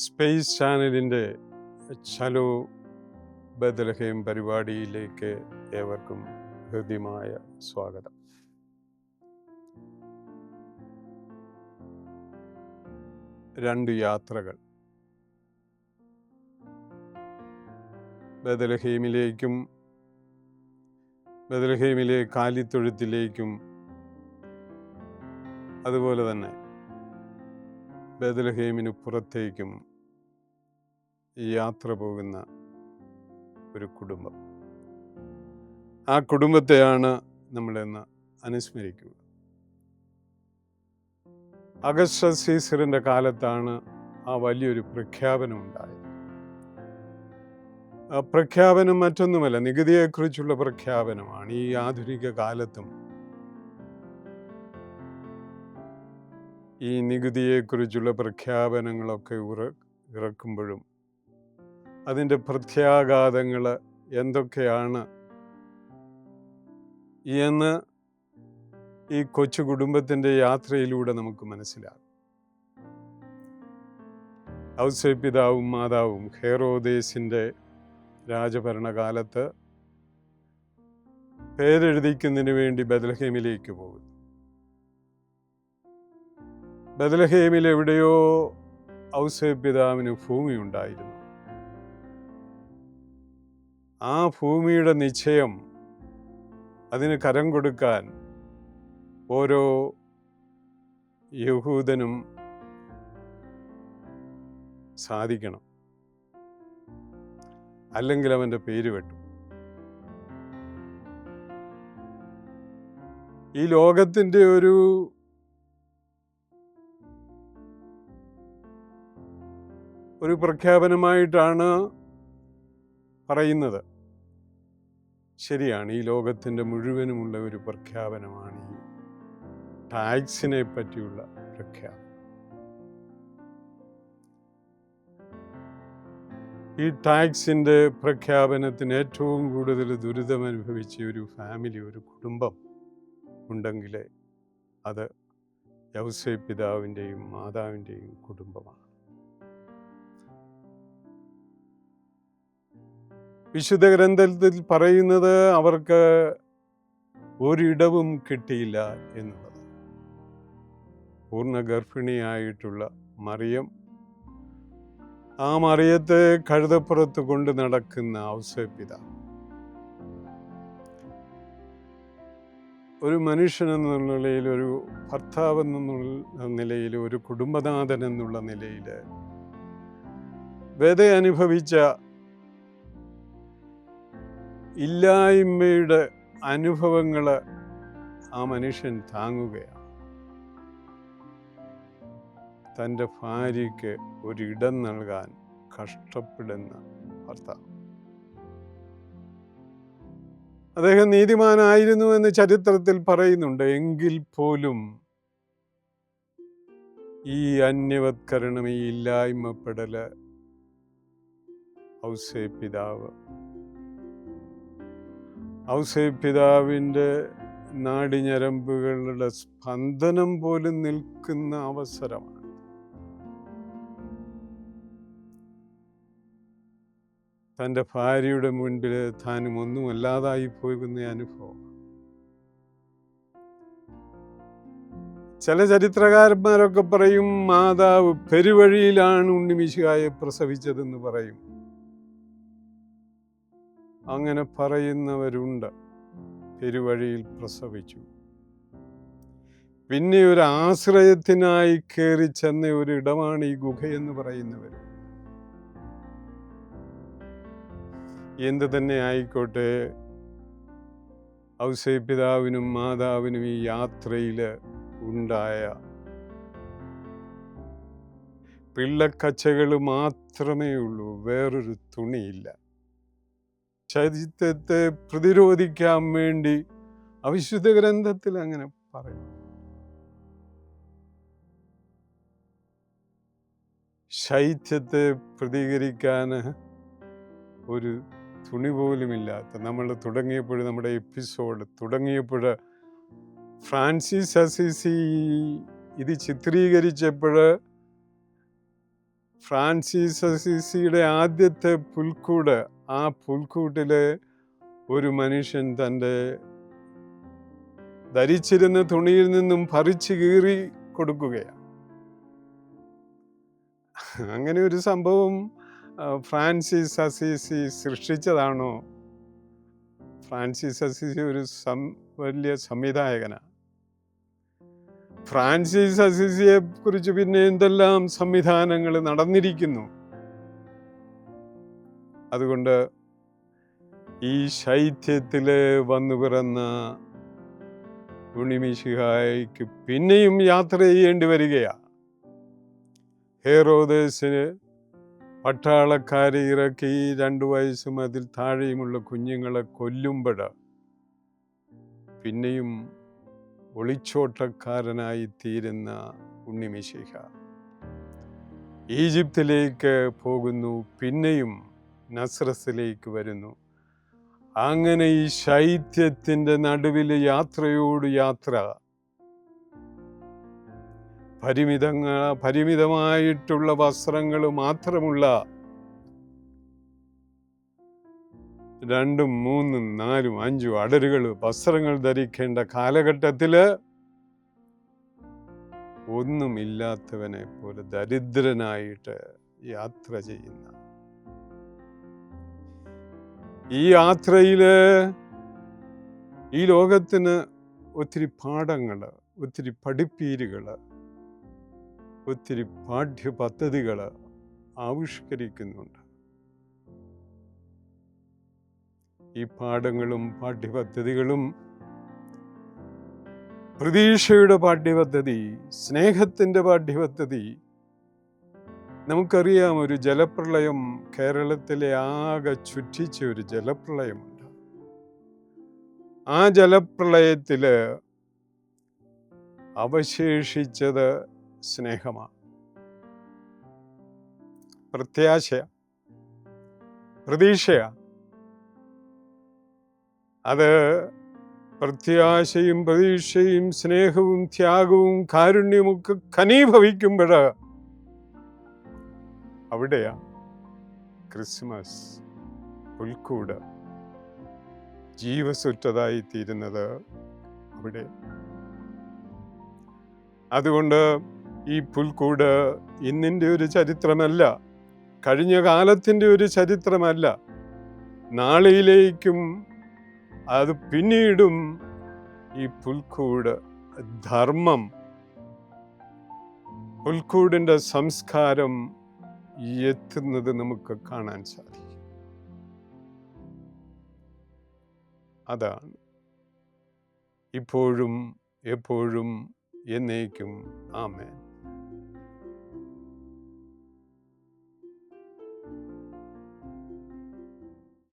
Space ചാനലിൻ്റെ ചലോ Bethlehem പരിപാടിയിലേക്ക് ഏവർക്കും ഹൃദ്യമായ സ്വാഗതം. രണ്ട് യാത്രകൾ, ബത്ലഹേമിലേക്കും ബത്ലഹേമിലെ കാലിത്തൊഴുത്തിലേക്കും അതുപോലെ തന്നെ ബത്ലഹേമിന് പുറത്തേക്കും യാത്ര പോകുന്ന ഒരു കുടുംബം. ആ കുടുംബത്തെയാണ് നമ്മളിന്ന് അനുസ്മരിക്കുക. അഗസ്റ്റസ് സീസറിൻ്റെ കാലത്താണ് ആ വലിയൊരു പ്രഖ്യാപനം ഉണ്ടായത്. ആ പ്രഖ്യാപനം മറ്റൊന്നുമല്ല, നികുതിയെക്കുറിച്ചുള്ള പ്രഖ്യാപനമാണ്. ഈ ആധുനിക കാലത്തും ഈ നികുതിയെക്കുറിച്ചുള്ള പ്രഖ്യാപനങ്ങളൊക്കെ ഇറക്കുമ്പോഴും അതിൻ്റെ പ്രത്യാഘാതങ്ങൾ എന്തൊക്കെയാണ് എന്ന് ഈ കൊച്ചു കുടുംബത്തിൻ്റെ യാത്രയിലൂടെ നമുക്ക് മനസ്സിലാകും. ഔസേപ്പിതാവും മാതാവും ഹെറോദേസിൻ്റെ രാജഭരണകാലത്ത് പേരെഴുതിക്കുന്നതിന് വേണ്ടി ബത്ലഹേമിലേക്ക് പോകുന്നു. ബത്ലഹേമിൽ എവിടെയോ ഔസേപ്പിതാവിന് ഭൂമി ഉണ്ടായിരുന്നു. ആ ഭൂമിയുടെ നിശ്ചയം, അതിന് കരം കൊടുക്കാൻ ഓരോ യഹൂദനും സാധിക്കണം, അല്ലെങ്കിൽ അവൻ്റെ പേര് വെട്ടും. ഈ ലോകത്തിൻ്റെ ഒരു പ്രഖ്യാപനമായിട്ടാണ് പറയുന്നത്. ശരിയാണ്, ഈ ലോകത്തിൻ്റെ മുഴുവനുമുള്ള ഒരു പ്രഖ്യാപനമാണ് ഈ ടാക്സിനെ പറ്റിയുള്ള പ്രഖ്യാപനം. ഈ ടാക്സിൻ്റെ പ്രഖ്യാപനത്തിന് ഏറ്റവും കൂടുതൽ ദുരിതമനുഭവിച്ച ഒരു ഫാമിലി, ഒരു കുടുംബം ഉണ്ടെങ്കിൽ അത് യൗസേപ്പിതാവിൻ്റെയും മാതാവിൻ്റെയും കുടുംബമാണ്. വിശുദ്ധ ഗ്രന്ഥത്തിൽ പറയുന്നത് അവർക്ക് ഒരിടവും കിട്ടിയില്ല എന്നുള്ളത്. പൂർണ്ണ ഗർഭിണിയായിട്ടുള്ള മറിയം, ആ മറിയത്തെ കഴുതപ്പുറത്ത് കൊണ്ട് നടക്കുന്ന ഔസേപ്പിതാവ്, ഒരു മനുഷ്യൻ എന്നുള്ള നിലയിൽ, ഒരു ഭർത്താവ് എന്നുള്ള നിലയിൽ, ഒരു കുടുംബനാഥൻ എന്നുള്ള നിലയിൽ വ്യത അനുഭവിച്ച ഇല്ലായ്മയുടെ അനുഭവങ്ങൾ ആ മനുഷ്യൻ താങ്ങുകയാണ്. തൻ്റെ ഭാര്യയ്ക്ക് ഒരിടം നൽകാൻ കഷ്ടപ്പെടുന്ന ഭർത്താവ്. അദ്ദേഹം നീതിമാനായിരുന്നു എന്ന് ചരിത്രത്തിൽ പറയുന്നുണ്ട്. എങ്കിൽ പോലും ഈ അന്യവത്കരണം, ഈ ഇല്ലായ്മപ്പെടൽ ഔസേപ്പിതാവിൻ്റെ നാഡിഞരമ്പുകളുടെ സ്പന്ദനം പോലും നിൽക്കുന്ന അവസരമാണ്. തൻ്റെ ഭാര്യയുടെ മുൻപിൽ താനും ഒന്നുമല്ലാതായി പോകുന്ന അനുഭവം. ചില ചരിത്രകാരന്മാരൊക്കെ പറയും, മാതാവ് പെരുവഴിയിലാണ് ഉണ്ണിമിശിഹായെ പ്രസവിച്ചതെന്ന് പറയും. അങ്ങനെ പറയുന്നവരുണ്ട്. പെരുവഴിയിൽ പ്രസവിച്ചു. പിന്നെ ഒരു ആശ്രയത്തിനായി കയറി ചെന്ന ഒരിടമാണ് ഈ ഗുഹയെന്ന് പറയുന്നവർ. എന്ത് തന്നെ ആയിക്കോട്ടെ, ഔസേപ്പിതാവിനും മാതാവിനും ഈ യാത്രയിൽ ഉണ്ടായ പിള്ളക്കച്ചകൾ മാത്രമേ ഉള്ളൂ, വേറൊരു തുണിയില്ല. ചരിത്രത്തെ പ്രതിരോധിക്കാൻ വേണ്ടി അവിശുദ്ധ ഗ്രന്ഥത്തിൽ അങ്ങനെ പറയും. ശൈത്യത്തെ പ്രതികരിക്കാൻ ഒരു തുണി പോലുമില്ലാത്ത, നമ്മൾ നമ്മുടെ എപ്പിസോഡ് തുടങ്ങിയപ്പോൾ ഫ്രാൻസിസ് അസീസി ഇത് ചിത്രീകരിച്ചപ്പോൾ ഫ്രാൻസിസ് അസീസിയുടെ ആദ്യത്തെ പുൽക്കൂട്, ആ പുൽക്കൂട്ടിൽ ഒരു മനുഷ്യൻ തൻ്റെ ധരിച്ചിരുന്ന തുണിയിൽ നിന്നും പറിച്ചു കീറി കൊടുക്കുകയാണ്. അങ്ങനെ ഒരു സംഭവം ഫ്രാൻസിസ് അസീസി സൃഷ്ടിച്ചതാണോ? ഫ്രാൻസിസ് അസീസി ഒരു വലിയ സംവിധായകനാണ്. ഫ്രാൻസിസ് അസീസിയെ കുറിച്ച് പിന്നെ എന്തെല്ലാം സംവിധാനങ്ങൾ നടന്നിരിക്കുന്നു. അതുകൊണ്ട് ഈ ശൈത്യത്തില് വന്നു പിറന്ന ഉണ്ണിമിശിഹായ്ക്ക് പിന്നെയും യാത്ര ചെയ്യേണ്ടി വരികയാണ്. ഹെറോദേസിന് പട്ടാളക്കാരെ ഇറക്കി 2 വയസ്സും അതിൽ താഴെയുമുള്ള കുഞ്ഞുങ്ങളെ കൊല്ലുമ്പോൾ പിന്നെയും ഒളിച്ചോട്ടക്കാരനായി തീരുന്ന ഉണ്ണിമിശിഹ ഈജിപ്തിലേക്ക് പോകുന്നു, പിന്നെയും നസ്രത്തിലേക്ക് വരുന്നു. അങ്ങനെ ഈ ശൈത്യത്തിൻ്റെ നടുവിൽ യാത്രയോട് യാത്ര, പരിമിതമായിട്ടുള്ള വസ്ത്രങ്ങൾ മാത്രമുള്ള 2, 3, 4, 5 അടരുകൾ വസ്ത്രങ്ങൾ ധരിക്കേണ്ട കാലഘട്ടത്തിൽ ഒന്നുമില്ലാത്തവനെ പോലെ ദരിദ്രനായിട്ട് യാത്ര ചെയ്യുന്ന ഈ യാത്രയിൽ ഈ ലോകത്തിന് ഒത്തിരി പാഠങ്ങൾ, ഒത്തിരി പഠിപ്പീരുകൾ, ഒത്തിരി പാഠ്യപദ്ധതികൾ ആവിഷ്കരിക്കുന്നുണ്ട്. ഈ പാഠങ്ങളും പാഠ്യപദ്ധതികളും പ്രതീക്ഷയുടെ പാഠ്യപദ്ധതി, സ്നേഹത്തിൻ്റെ പാഠ്യപദ്ധതി. നമുക്കറിയാം, ഒരു ജലപ്രളയം കേരളത്തിലെ ആകെ ചുറ്റിച്ച ഒരു ജലപ്രളയമുണ്ട്. ആ ജലപ്രളയത്തിൽ അവശേഷിച്ചത് സ്നേഹമാണ്, പ്രതീക്ഷയാണ്. അത് പ്രത്യാശയും പ്രതീക്ഷയും സ്നേഹവും ത്യാഗവും കാരുണ്യമൊക്കെ ഘനീഭവിക്കുമ്പോൾ അവിടെയാണ് ക്രിസ്മസ് പുൽക്കൂട് ജീവസുറ്റതായി തീരുന്നത്. അവിടെ അതുകൊണ്ട് ഈ പുൽക്കൂട് ഇന്നിൻ്റെ ഒരു ചരിത്രമല്ല, കഴിഞ്ഞ കാലത്തിൻ്റെ ഒരു ചരിത്രമല്ല, നാളെയിലേക്കും അത് പിന്നീടും ഈ പുൽക്കൂട് ധർമ്മം, പുൽക്കൂടിൻ്റെ സംസ്കാരം എത്തുന്നത് നമുക്ക് കാണാൻ സാധിക്കും. അതാണ് ഇപ്പോഴും എപ്പോഴും എന്നേക്കും. ആമേൻ.